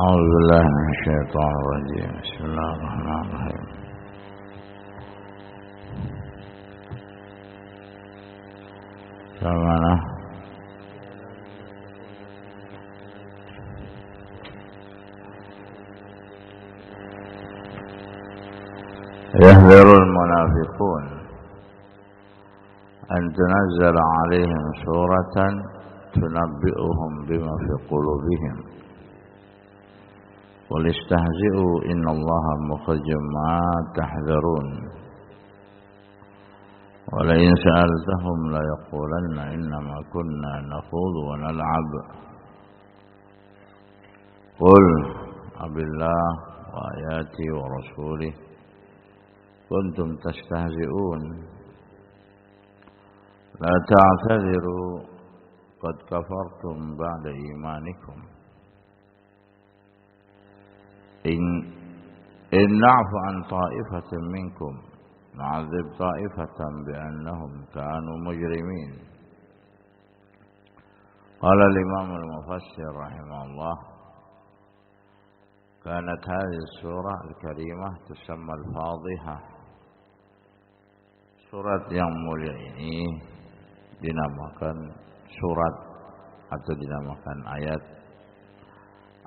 أعوذ بالله من الشيطان الرجيم. بسم الله الرحمن الرحيم. Bagaimana? يحذر المنافقون أن تنزل عليهم سورة تنبئهم بما في قلوبهم قل استهزئوا إن الله مخرج ما تحذرون ولئن سألتهم ليقولن إنما كنا نخوض ونلعب قل أبالله وآياته ورسوله كنتم تستهزئون لا تعتذروا قد كفرتم بعد إيمانكم إن نعفو عن طائفة منكم نعذب طائفة بأنهم كانوا مجرمين. قال الإمام المفسر رحمه الله: كانت هذه السورة الكريمة تسمى الفاضحة. Surat yang mulia ini dinamakan surat atau dinamakan ayat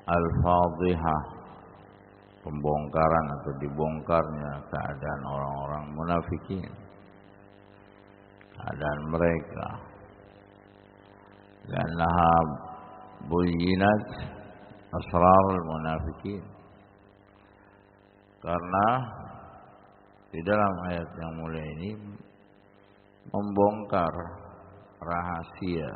Al-Fadhihah, pembongkaran atau dibongkarnya keadaan orang-orang munafikin, keadaan mereka. Karena buyinat asrarul munafikin, karena di dalam ayat yang mulia ini membongkar rahasia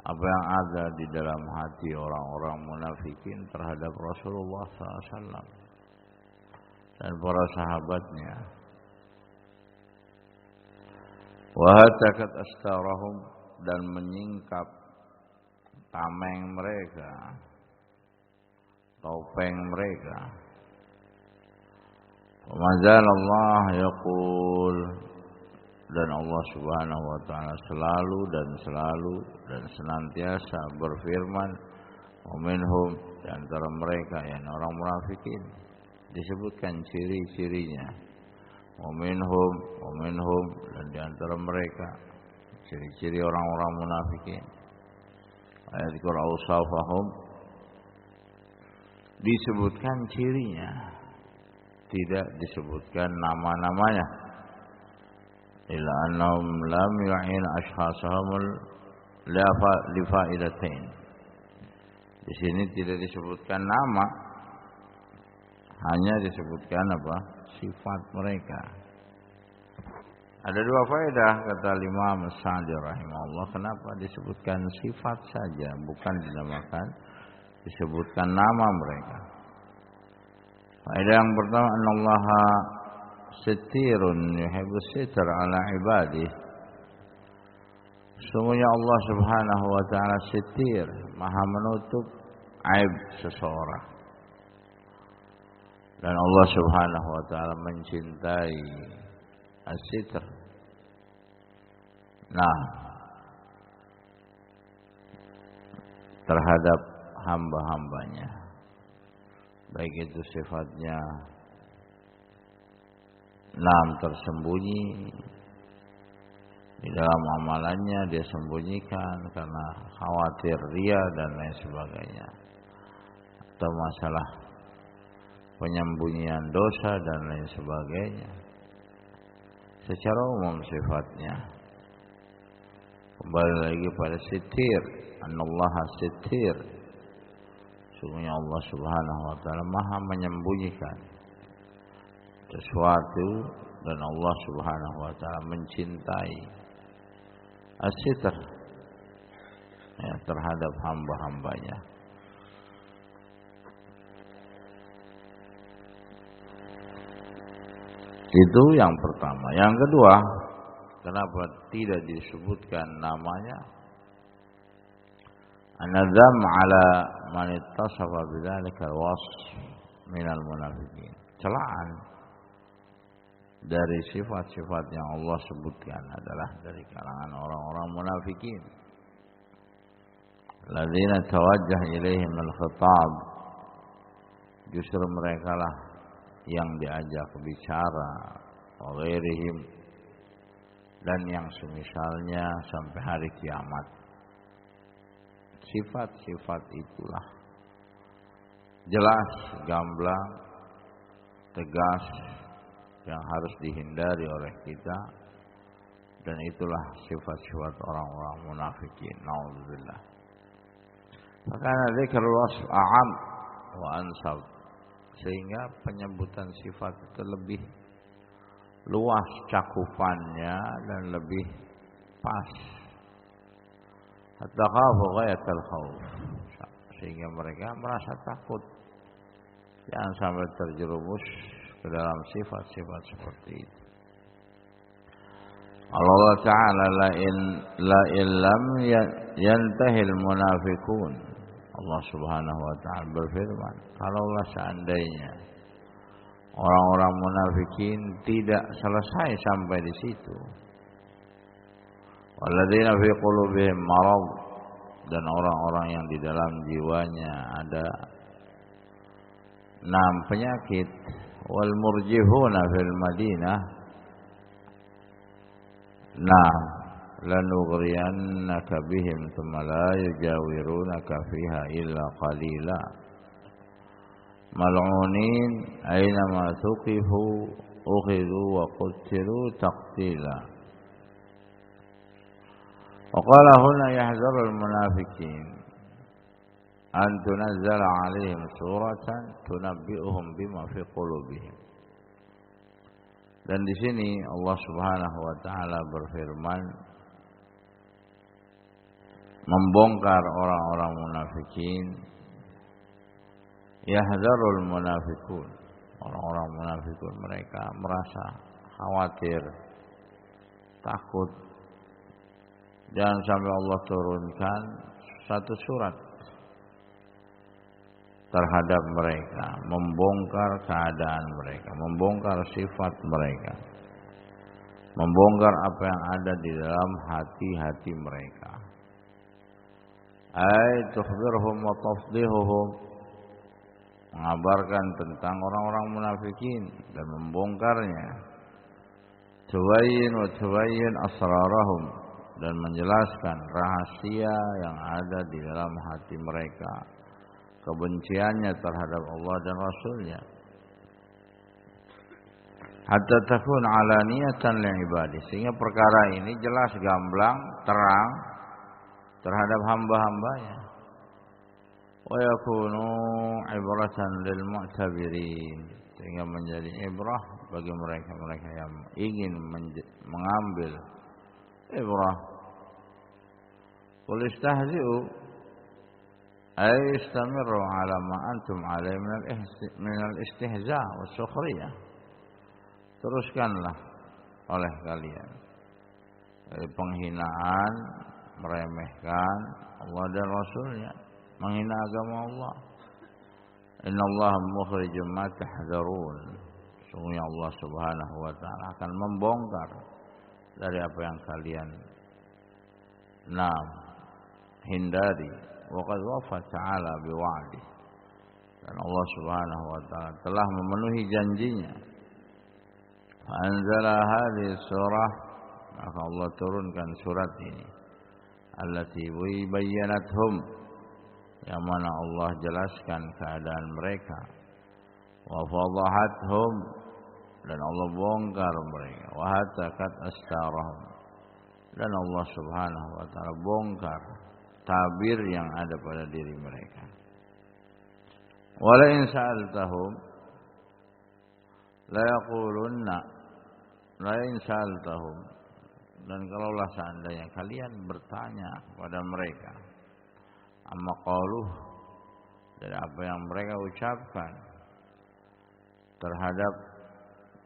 apa yang ada di dalam hati orang-orang munafikin terhadap Rasulullah SAW dan para sahabatnya. Wa hatakat astarahum, dan menyingkap tameng mereka, topeng mereka. Wa Allah yaqul, dan Allah Subhanahu wa taala selalu dan senantiasa berfirman, "Minhum", di antara mereka yang orang munafikin disebutkan ciri-cirinya. Minhum, dan di antara mereka ciri-ciri orang-orang munafikin. Ayat Qur'an awsafahum, disebutkan cirinya, tidak disebutkan nama-namanya. Illa annahum lam yu'in ashkhasahum li fa'idatain. Di sini tidak disebutkan nama, hanya disebutkan apa? Sifat mereka. Ada dua faedah kata Imam Sa'di rahimahullah, kenapa disebutkan sifat saja, bukan disebutkan nama mereka. Faedah yang pertama, annallaha sitirun yuhibbus sitr ala ibadih. Sesungguhnya Allah Subhanahu wa taala sitir, maha menutup aib seseorang. Dan Allah Subhanahu wa taala mencintai as-sitr. Nah, terhadap hamba-hambanya, baik itu sifatnya tersembunyi di dalam amalannya, dia sembunyikan karena khawatir riya dan lain sebagainya, atau masalah penyembunyian dosa dan lain sebagainya. Secara umum sifatnya kembali lagi pada sitir, annallaha sitir. Sungguhnya Allah Subhanahu wa taala maha menyembunyikan sesuatu, dan Allah Subhanahu wa taala mencintai as-sitr terhadap hamba-hambanya. Itu yang pertama. Yang kedua, kenapa tidak disebutkan namanya? An-nadzam ala man ittasafa bidzalika al-wasf minal munafiqin. Celaan dari sifat-sifat yang Allah sebutkan adalah dari kalangan orang-orang munafikin. Ladzina tawajjah ilaihim al-khitab, justru mereka lah yang diajak bicara, wa ghairihim, dan yang semisalnya sampai hari kiamat. Sifat-sifat itulah jelas, gamblang, tegas, yang harus dihindari oleh kita, dan itulah sifat-sifat orang-orang munafikin. Nauzubillah. Maka dzikrul wasf a'am wa ansab, sehingga penyebutan sifat itu lebih luas cakupannya dan lebih pas. Hatta khafu ghayatal khauf, sehingga mereka merasa takut jangan sampai terjerumus ke dalam sifat-sifat seperti itu. Allah Ta'ala la illam yantahil munafiqun, Allah Subhanahu wa Ta'ala berfirman, kalaulah seandainya orang-orang munafikin tidak selesai sampai di situ, walladzina fi qulubihim marad, dan orang-orang yang di dalam jiwanya ada penyakit, wal murjihuna fil Madinah, lanughriyannaka bihim thumma la yujawirunaka fiha illa qalila mal'unin aynama thuqifu ukhidhu wa qutilu taqtila. Wa qala huna yahdharu al-munafiqin an tunazzala 'alaihim suratan tunabbi'uhum bima fi qulubihim. Dan di sini Allah Subhanahu wa Ta'ala berfirman membongkar orang-orang munafikin. Yahdzarul munafiqun, orang-orang munafikun mereka merasa khawatir, takut jangan sampai Allah turunkan satu surat terhadap mereka, membongkar keadaan mereka, membongkar sifat mereka, membongkar apa yang ada di dalam hati-hati mereka. Ay tukhbirhum wa tafdihuhum, mengabarkan tentang orang-orang munafikin dan membongkarnya. Tubayyin asrarahum, dan menjelaskan rahasia yang ada di dalam hati mereka, kebenciannya terhadap Allah dan Rasulnya. Hatta takun alaniyatan li'ibadi, sehingga perkara ini jelas gamblang, terang terhadap hamba-hambanya. Wa yakunu ibratan lil mu'tabirin, sehingga menjadi ibrah bagi mereka-mereka yang ingin mengambil ibrah. Qul istahzi'u ay istamiru ala ma antum alaihi min al-istihza' wa sukhriyah. Teruskanlah oleh kalian dari penghinaan, meremehkan Allah dan Rasulnya, menghina agama Allah. Innallaha mukhrijum ma tahdzarun, sungguhnya Allah Subhanahu wa Ta'ala akan membongkar dari apa yang kalian hindari. Wa qad wafa ta'ala biwa'di, dan Allah Subhanahu wa Ta'ala telah memenuhi janjinya. Fa anzala hadhihi surah, maka Allah turunkan surat ini, allati bayyanathum, yang mana Allah jelaskan keadaan mereka, wa fadhahathum, dan Allah bongkar mereka, wa hatakat astarahum, dan Allah Subhanahu wa Ta'ala bongkar tabir yang ada pada diri mereka. Wala in sa'altahum la yaqulunna, la in sa'altahum, dan kalaulah seandainya kalian bertanya kepada mereka, amma qaluh, dari apa yang mereka ucapkan terhadap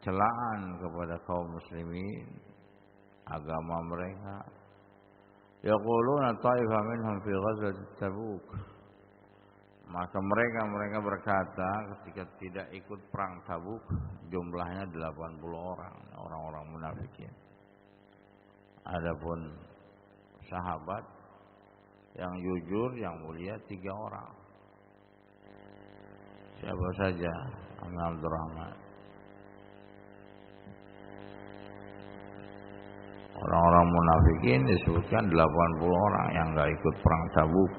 celaan kepada kaum muslimin, agama mereka, yaquluna ta'ifah minhum fi ghazwat Tabuk, maka mereka berkata ketika tidak ikut perang Tabuk, jumlahnya 80 orang munafikin. Adapun sahabat yang jujur, yang mulia 3 orang. Siapa saja? Abdurrahman. Orang-orang munafikin disebutkan 80 orang yang enggak ikut perang Tabuk.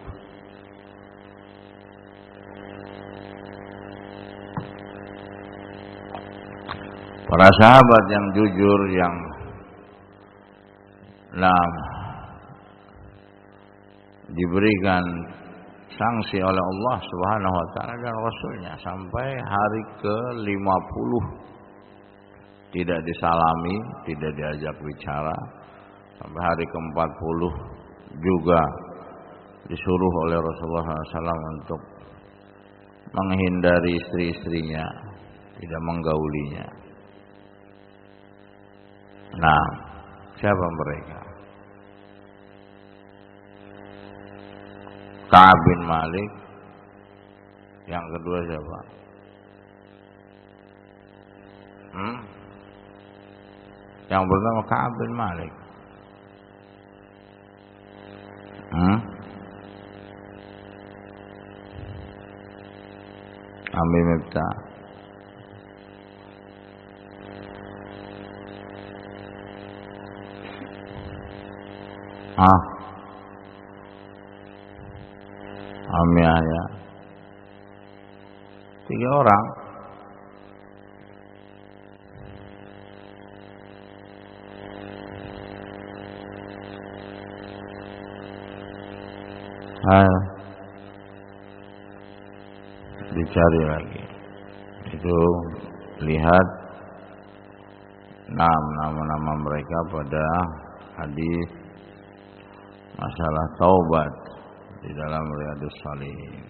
Para sahabat yang jujur, yang diberikan sanksi oleh Allah Subhanahu wa taala dan Rasulnya sampai hari ke-50 tidak disalami, tidak diajak bicara. Sampai hari ke-40 juga disuruh oleh Rasulullah SAW untuk menghindari istri-istrinya, tidak menggaulinya. Nah, siapa mereka? Ka'ab bin Malik. Yang kedua siapa? Yang pertama Ka'ab bin Malik. Ami Miftah. Ami Yahya. 3 orang. Dicari lagi. Itu lihat nama-nama mereka pada hadis masalah taubat di dalam Riyadhus Shalihin.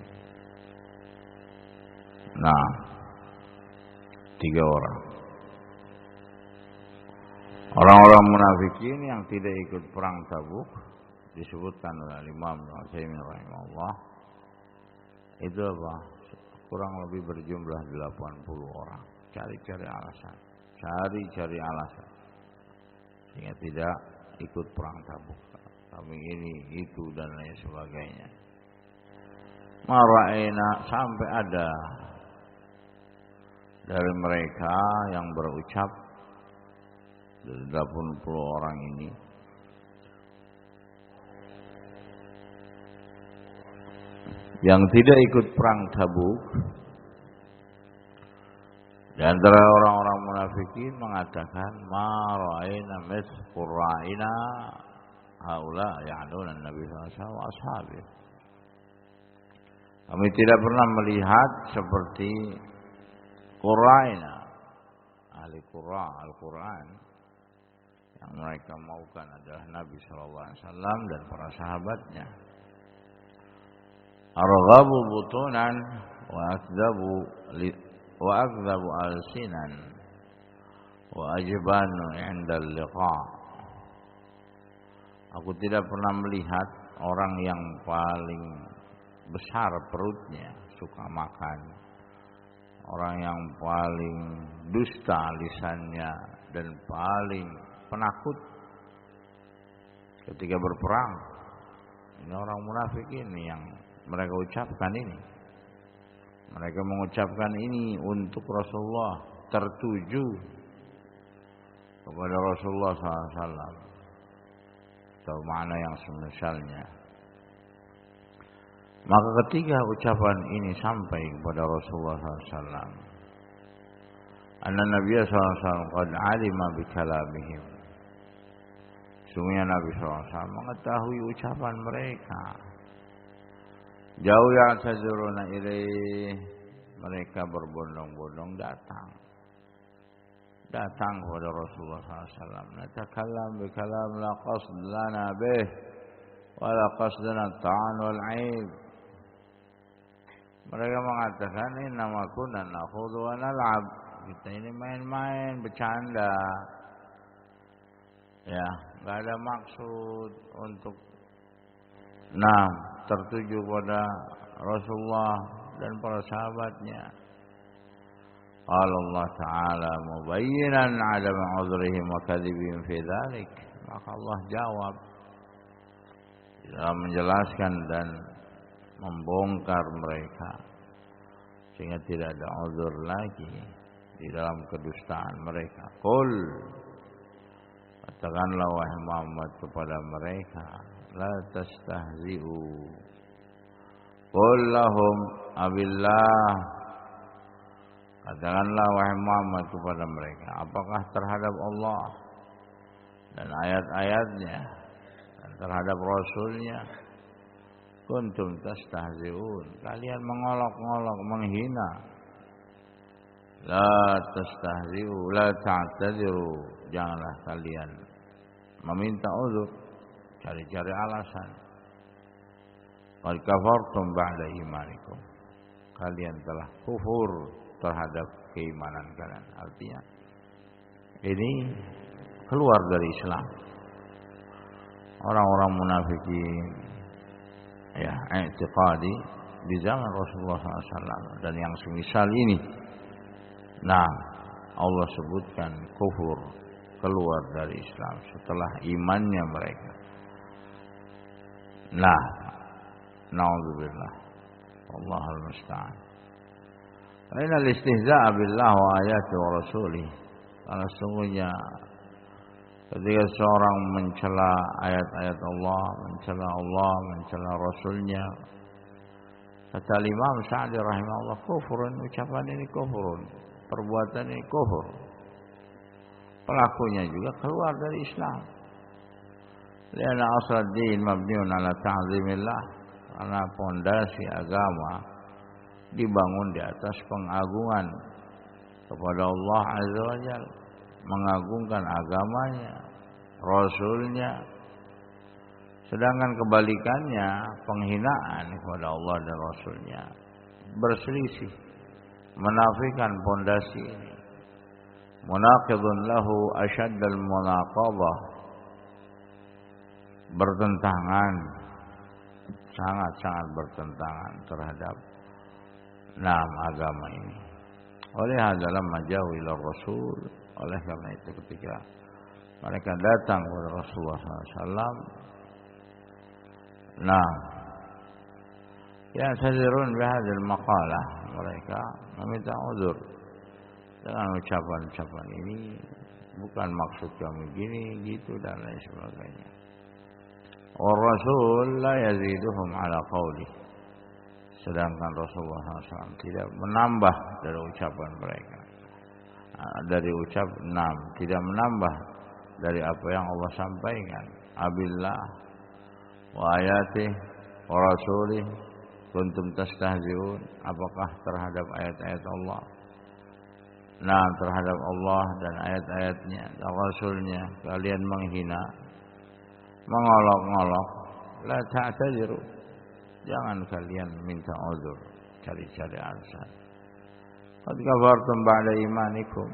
3 orang. Orang-orang munafikin yang tidak ikut perang Tabuk disebutkan oleh Imam Al-Utsaimin rahimahullah. Itu apa? Kurang lebih berjumlah 80 orang. Cari-cari alasan. Cari-cari alasan. Sehingga tidak ikut perang Tabuk. Kami ini, itu, dan lain sebagainya. Mara'ina, sampai ada dari mereka yang berucap, dari 80 orang ini, yang tidak ikut perang Tabuk, di antara orang-orang munafikin mengatakan, ma ra'ayna mithla qurra'ina haula ya'nuna Nabi sallallahu alaihi wasallam wa ashabihi. Kami tidak pernah melihat seperti qurra'ina, ahli qurra Al-Quran, yang mereka maukan adalah Nabi sallallahu alaihi wasallam dan para sahabatnya. Arghabu butunan wa akdzabu alsinan wa ajbanu 'inda al-liqa. Aku tidak pernah melihat orang yang paling besar perutnya, suka makan, orang yang paling dusta lisannya dan paling penakut ketika berperang. Ini orang munafik ini yang mereka ucapkan ini. Mereka mengucapkan ini untuk Rasulullah, tertuju kepada Rasulullah SAW, atau makna yang semisalnya. Maka ketika ucapan ini sampai kepada Rasulullah SAW, anna Nabi SAW qad alima bi kalamihim, sungguhnya Nabi SAW mengetahui ucapan mereka. Jauh yang tajuruna ilaih, mereka berbondong-bondong datang kepada Rasulullah SAW. Natakallam bi kalam la qasd lana bih wa la qasdana ta'an wal 'aib. Mereka mengatakan, inna ma kunna nakhudhu wa nal'ab. Kita ini main-main, bercanda. Ya, enggak ada maksud untuk tertuju pada Rasulullah dan para sahabatnya. Allah Ta'ala mubayyinan 'adam 'udhrihim wa kadhibihim fi dzalik. Maka Allah jawab dalam menjelaskan dan membongkar mereka sehingga tidak ada uzur lagi di dalam kedustaan mereka. Qul, katakanlah wahai Muhammad kepada mereka, la tastahzi'u. Qul lahum abillah, katakanlah wahai Muhammad kepada mereka, apakah terhadap Allah dan ayat-ayatnya dan terhadap Rasulnya kuntum tastahzi'un, kalian mengolok-olok, menghina. La tastahzi'u, la ta'tadiru, janganlah kalian meminta uzur, cari-cari alasan. Qad kafartum ba'da imanikum, kalian telah kufur terhadap keimanan kalian. Artinya ini keluar dari Islam. Orang-orang munafikin ya i'tiqadi di zaman Rasulullah SAW dan yang semisal ini. Nah, Allah sebutkan kufur, keluar dari Islam setelah imannya mereka. Nah, naudzubillah, Allahul musta'an. Innal istihza'a billah wa ayati wa rasulih, karena sesungguhnya ketika seorang mencela ayat-ayat Allah, mencela Rasulnya, kata Imam Sa'di rahimahullah, kufurun, ucapan ini kufurun, perbuatan ini kufur, pelakunya juga keluar dari Islam. Lianna asal din mabniun ala ta'zimillah, karena pondasi agama dibangun di atas pengagungan kepada Allah Azza wa Jalla, mengagungkan agamanya, Rasulnya. Sedangkan kebalikannya, penghinaan kepada Allah dan Rasulnya, berselisih, menafikan pondasi ini. Munaqidun lahu asyaddal munaqabah, bertentangan, sangat-sangat bertentangan terhadap agama ini. Oleh dalam majawil Rasul, oleh karena itu ketika mereka datang kepada Rasulullah SAW, ya sadirun bihadzal maqalah, mereka meminta uzur dengan ucapan-ucapan ini, bukan maksud kami gini gitu dan lain sebagainya. Wa Rasul la yaziduhum ala qawli, sedangkan Rasulullah SAW tidak menambah dari ucapan mereka, tidak menambah dari apa yang Allah sampaikan. Abillah wa ayatih wa rasulih kuntum tastahzi'un, apakah terhadap ayat-ayat Allah, terhadap Allah dan ayat-ayatnya dan Rasulnya kalian menghina, mengolok-olok. La ta'tadiru, jangan kalian minta uzur, cari-cari alasan. Qad kafartum ba'da imanikum,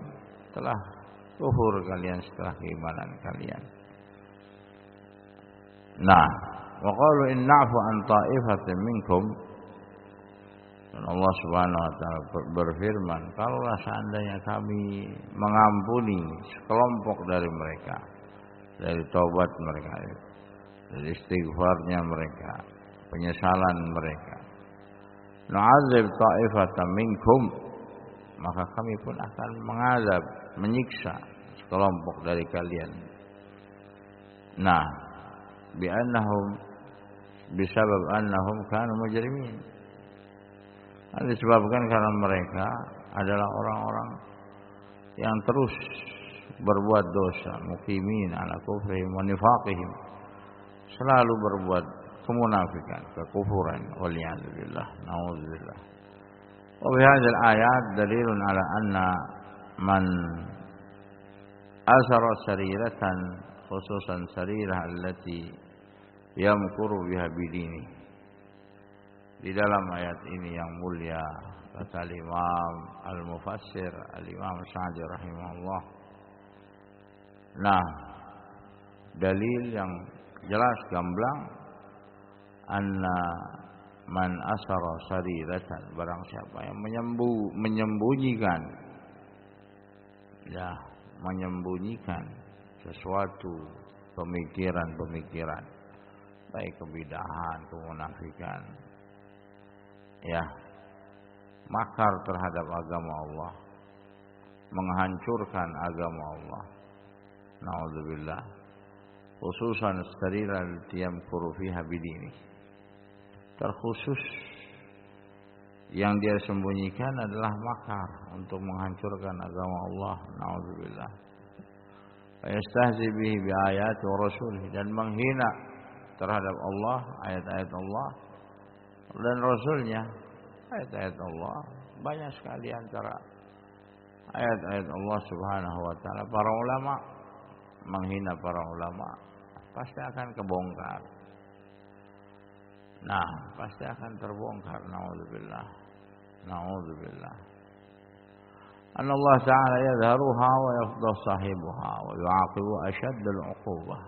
telah kufur kalian setelah keimanan kalian. Wa qalu in na'fu an ta'ifatin minkum, dan Allah Subhanahu wa taala berfirman, kalaulah seandainya kami mengampuni sekelompok dari mereka, dari taubat mereka, dari istighfarnya mereka, penyesalan mereka, nu'adzib ta'ifatan minkum, maka kami pun akan mengazab, menyiksa sekelompok dari kalian. Bisabab annahum kanu mujrimin, disebabkan karena mereka adalah orang-orang yang terus berbuat dosa, muqimin ala kufrihim wa nifaqihim, selalu berbuat kemunafikan, kekufuran, waliyadzubillah, naudzubillah. Wa bihadzal ayat dalilun ala anna man asara sariratan, khususan sarirah allati yamkuru biha bidini. Di dalam ayat ini yang mulia, kata Imam Al-Mufassir Al-Imam Sa'di rahimahullah, dalil yang jelas gamblang, anna man asara sariratan, barang siapa yang menyembunyikan sesuatu pemikiran-pemikiran baik kebidahan, kemunafikan, ya, makar terhadap agama Allah, menghancurkan agama Allah. Na'udzubillah. Khususan istariral yamkuru fiha bidini. Terkhusus yang dia sembunyikan adalah makar untuk menghancurkan agama Allah. Na'udzubillah. Yastahzi bihi bi ayati wa rasulih, dan menghina terhadap Allah, ayat-ayat Allah dan Rasulnya. Ayat-ayat Allah banyak sekali antara ayat-ayat Allah Subhanahu wa taala. Para ulama menghina para ulama pasti akan kebongkar. Nah, pasti akan terbongkar. Na'udzubillah. Na'udzubillah. Anna Allah Ta'ala yadharuha wa yafdah sahibuha wa yu'aqibu ashaddal 'uqubah.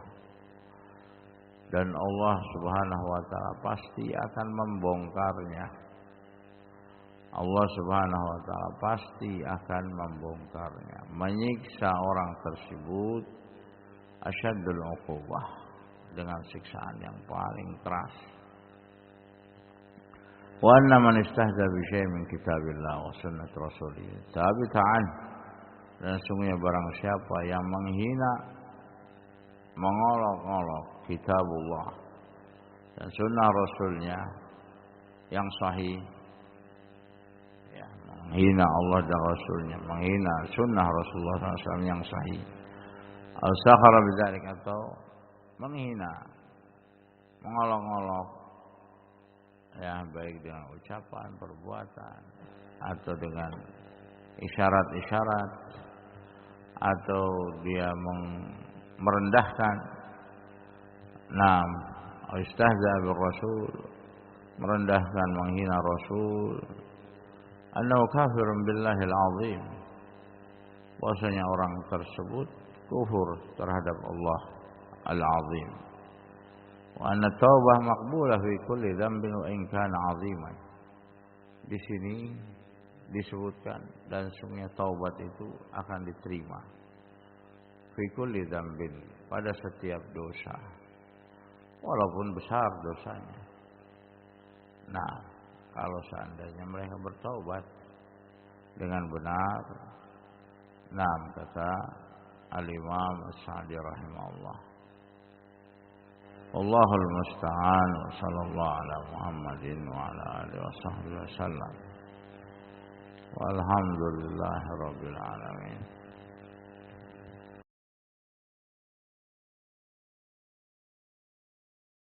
Dan Allah Subhanahu wa taala pasti akan membongkarnya. Allah Subhanahu wa taala pasti akan membongkarnya, menyiksa orang tersebut asyaddul 'uqubah, dengan siksaan yang paling keras. Wa anna man istahza bi syai'in min kitabillah wa sunnat rasulih tabi'an, dan sungguhnya barang siapa yang menghina, mengolok-olok kitabullah dan sunnah rasulnya yang sahih, ya, menghina Allah dan rasulnya, menghina sunnah Rasulullah SAW yang sahih, al-sakhara bidzalik, atau menghina, mengolok-olok, ya, baik dengan ucapan, perbuatan, atau dengan isyarat-isyarat, atau dia merendahkan, nah, istahza bir rasul, merendahkan, menghina Rasul, annahu kafirun billahil azim, bahwasanya orang tersebut kufur terhadap Allah al-azim. Wa anna taubah maqbulah fi kulli dhanbin wa in kana 'aziman. Di sini disebutkan, dan sungguhnya taubat itu akan diterima fi kulli dhanbin, pada setiap dosa, walaupun besar dosanya. Nah, kalau seandainya mereka bertaubat dengan benar, nah, kata Al-Imam As-Sa'di rahimahullah. Wallahul musta'an, wa sallallahu ala Muhammadin wa ala alihi wa sahbihi wa sallam. Walhamdulillahi rabbil alamin.